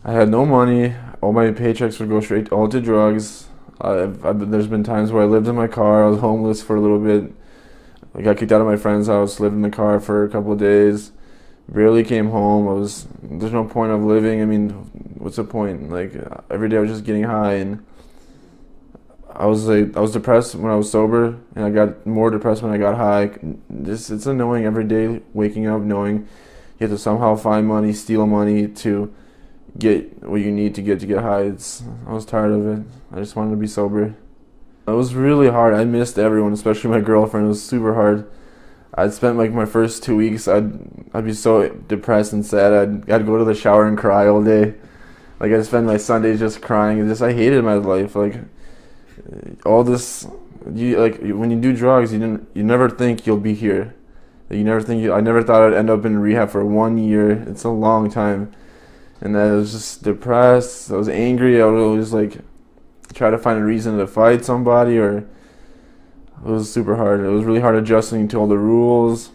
I had no money. All my paychecks would go straight all to drugs. There's been times where I lived in my car. I was homeless for a little bit. I got kicked out of my friend's house. Lived in the car for a couple of days. Barely came home. There's no point of living. I mean, what's the point? Like every day I was just getting high, and I was depressed when I was sober, and I got more depressed when I got high. It's annoying every day waking up knowing you have to somehow find money, steal money to get what you need to get high. I was tired of it. I just wanted to be sober. It was really hard. I missed everyone, especially my girlfriend. It was super hard. I'd spent like my first 2 weeks. I'd be so depressed and sad. I'd go to the shower and cry all day. Like I'd spend my Sundays just crying. And I hated my life. Like all this, when you do drugs, you never think you'll be here. Like, you never think. I never thought I'd end up in rehab for 1 year. It's a long time. And I was just depressed. I was angry. I would always like try to find a reason to fight somebody, or it was super hard. It was really hard adjusting to all the rules,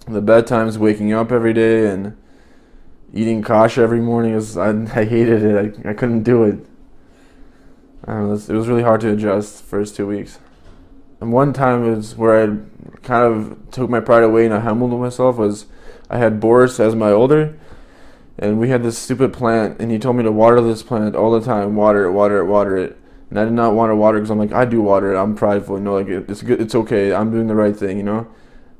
the bedtimes, waking up every day, and eating kasha every morning. I hated it. I couldn't do it. I don't know, it was really hard to adjust the first 2 weeks. And one time was where I kind of took my pride away and I humbled myself. Was I had Boris as my older, and we had this stupid plant, and he told me to water this plant all the time, water it, water it, water it. And I did not want to water because I'm like, I do water it. I'm prideful, like it's good, it's okay. I'm doing the right thing.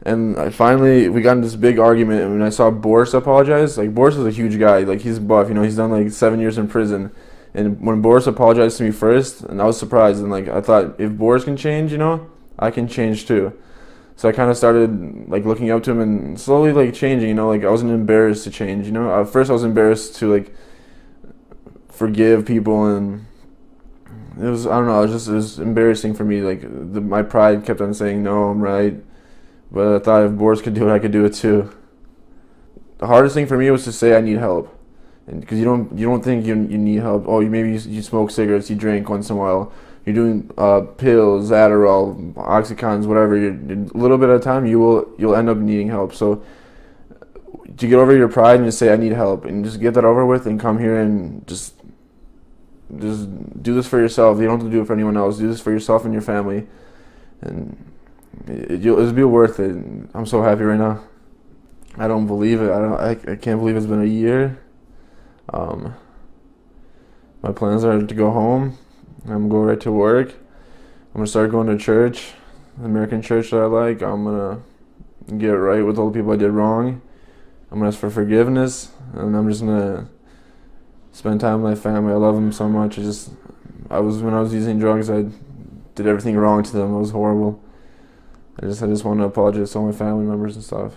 And we got in this big argument, and when I saw Boris apologize, like Boris is a huge guy, like he's buff, he's done like 7 years in prison. And when Boris apologized to me first, and I was surprised, and like I thought, if Boris can change, I can change too. So I kind of started like looking up to him and slowly like changing. Like I wasn't embarrassed to change. At first I was embarrassed to like forgive people, and it was, I don't know, it was embarrassing for me. Like my pride kept on saying no, I'm right. But I thought if Boris could do it, I could do it too. The hardest thing for me was to say I need help. And because you don't think you need help. Oh, maybe you smoke cigarettes, you drink once in a while. You're doing pills, Adderall, Oxycontins, whatever. A little bit at a time, you'll end up needing help. So to get over your pride and just say I need help, and just get that over with, and come here and just do this for yourself. You don't have to do it for anyone else. Do this for yourself and your family, and it'll be worth it. I'm so happy right now. I don't believe it. I can't believe it's been a year. My plans are to go home. I'm gonna go right to work. I'm gonna start going to church, the American church that I like. I'm gonna get right with all the people I did wrong. I'm gonna ask for forgiveness, and I'm just gonna spend time with my family. I love them so much. When I was using drugs, I did everything wrong to them. It was horrible. I just want to apologize to all my family members and stuff.